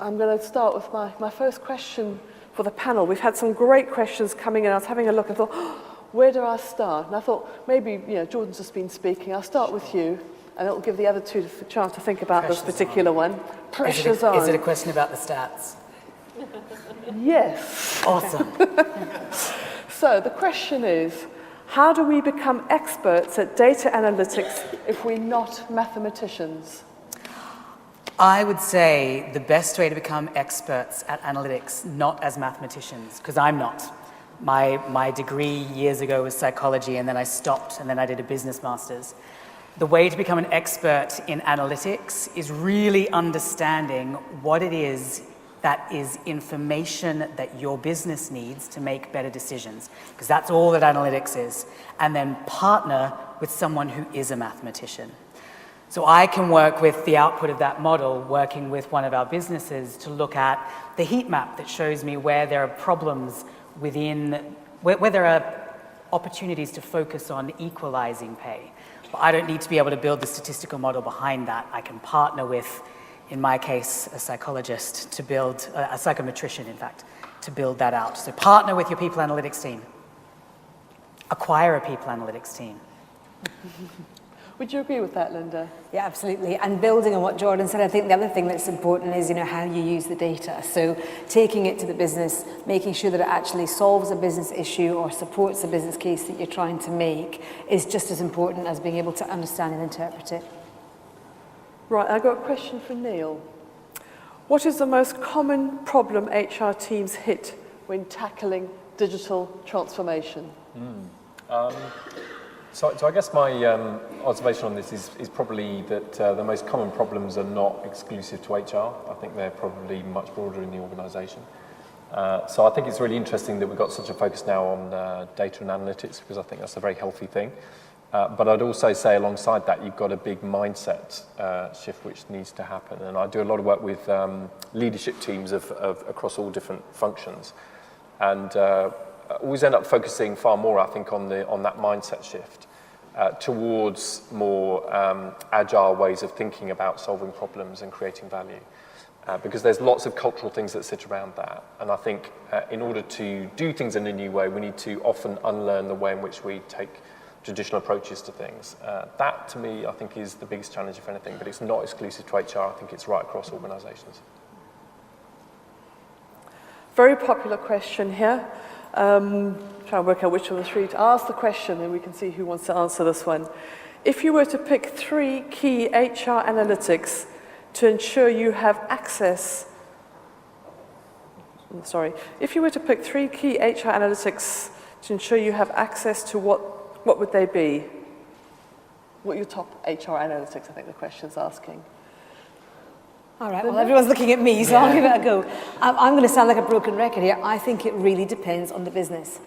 I'm going to start with my first question for the panel. We've had some great questions coming in. I was having a look and thought, oh, where do I start? And I thought, maybe, Jordan's just been speaking. I'll start with you, and it'll give the other two a chance to think about this particular one. Pressure's on. Is it a question about the stats? Yes. Awesome. So the question is, how do we become experts at data analytics if we're not mathematicians? I would say the best way to become experts at analytics, not as mathematicians, because I'm not. My degree years ago was psychology, and then I stopped, and then I did a business master's. The way to become an expert in analytics is really understanding what it is that is information that your business needs to make better decisions, because that's all that analytics is, and then partner with someone who is a mathematician. So I can work with the output of that model, working with one of our businesses to look at the heat map that shows me where there are problems within, where there are opportunities to focus on equalizing pay. But I don't need to be able to build the statistical model behind that. I can partner with, in my case, a psychologist to build, a psychometrician, in fact, to build that out. So partner with your people analytics team. Acquire a people analytics team. Would you agree with that, Linda? Yeah, absolutely. And building on what Jordan said, I think the other thing that's important is, how you use the data. So taking it to the business, making sure that it actually solves a business issue or supports a business case that you're trying to make is just as important as being able to understand and interpret it. Right, I've got a question for Neil. What is the most common problem HR teams hit when tackling digital transformation? So I guess my observation on this is probably that the most common problems are not exclusive to HR. I think they're probably much broader in the organisation. So I think it's really interesting that we've got such a focus now on data and analytics, because I think that's a very healthy thing. But I'd also say alongside that, you've got a big mindset shift which needs to happen. And I do a lot of work with leadership teams of across all different functions. And always end up focusing far more, I think, on that mindset shift towards more agile ways of thinking about solving problems and creating value. Because there's lots of cultural things that sit around that. And I think in order to do things in a new way, we need to often unlearn the way in which we take traditional approaches to things. That, to me, I think is the biggest challenge, if anything, but it's not exclusive to HR. I think it's right across organisations. Very popular question here. Trying to work out which of the three to ask the question, and we can see who wants to answer this one. If you were to pick 3 key HR analytics to ensure you have access, if you were to pick 3 key HR analytics to ensure you have access to what would they be? What are your top HR analytics, I think the question's asking. All right, well, everyone's looking at me, so I'll give it a go. I'm going to sound like a broken record here. I think it really depends on the business.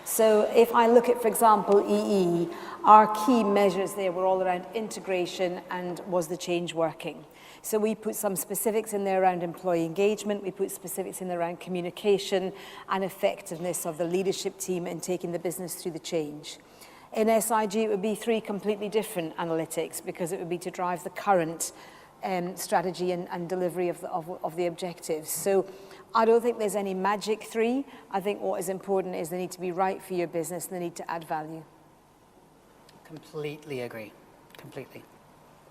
So if I look at, for example, EE, our key measures there were all around integration and was the change working. So we put some specifics in there around employee engagement, we put specifics in there around communication and effectiveness of the leadership team in taking the business through the change. In SIG, it would be 3 completely different analytics, because it would be to drive the current strategy and delivery of the objectives. So I don't think there's any magic 3. I think what is important is they need to be right for your business and they need to add value. Completely agree. Completely.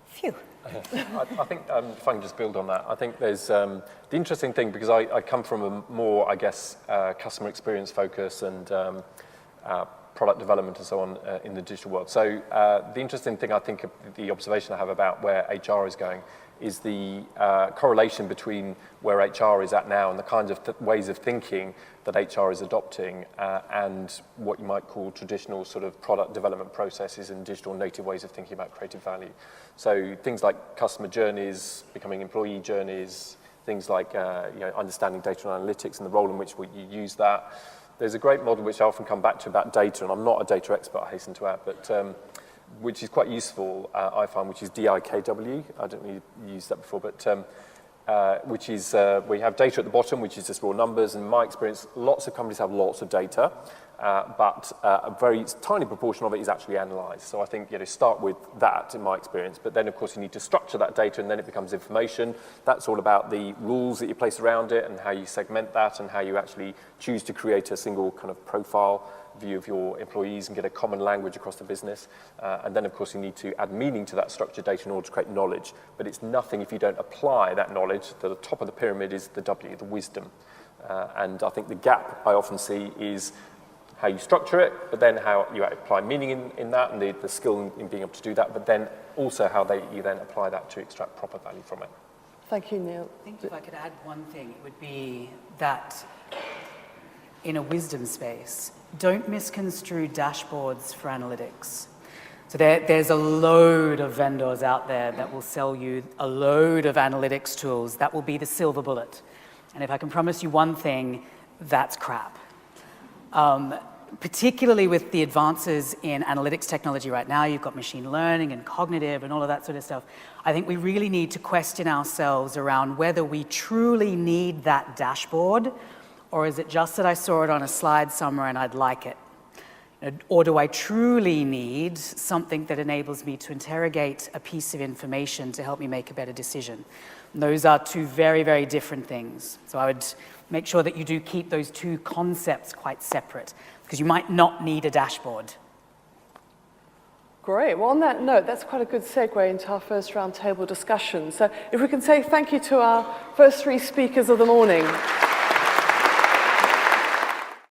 Phew. I think, if I can just build on that, I think there's the interesting thing, because I come from a more, I guess, customer experience focus and product development and so on in the digital world. So the interesting thing, I think, the observation I have about where HR is going is the correlation between where HR is at now and the kinds of ways of thinking that HR is adopting and what you might call traditional sort of product development processes and digital native ways of thinking about creative value. So things like customer journeys, becoming employee journeys, things like understanding data and analytics and the role in which you use that. There's a great model which I often come back to about data, and I'm not a data expert, I hasten to add, but which is quite useful, I find, which is DIKW. I don't know if you've used that before, but which is we have data at the bottom, which is just raw numbers. And in my experience, lots of companies have lots of data, but a very tiny proportion of it is actually analysed. So I think start with that, in my experience. But then, of course, you need to structure that data, and then it becomes information. That's all about the rules that you place around it, and how you segment that, and how you actually choose to create a single kind of profile view of your employees and get a common language across the business. And then, of course, you need to add meaning to that structured data in order to create knowledge. But it's nothing if you don't apply that knowledge. The top of the pyramid is the W, the wisdom. And I think the gap I often see is how you structure it, but then how you apply meaning in that, and the skill in being able to do that, but then also how you then apply that to extract proper value from it. Thank you, Neil. I think if I could add one thing, it would be that in a wisdom space, don't misconstrue dashboards for analytics. So there's a load of vendors out there that will sell you a load of analytics tools that will be the silver bullet. And if I can promise you one thing, that's crap. Particularly with the advances in analytics technology right now, you've got machine learning and cognitive and all of that sort of stuff. I think we really need to question ourselves around whether we truly need that dashboard, or is it just that I saw it on a slide somewhere and I'd like it? Or do I truly need something that enables me to interrogate a piece of information to help me make a better decision? And those are two very, very different things. So I would make sure that you do keep those two concepts quite separate, because you might not need a dashboard. Great. Well, on that note, that's quite a good segue into our first roundtable discussion. So if we can say thank you to our first three speakers of the morning.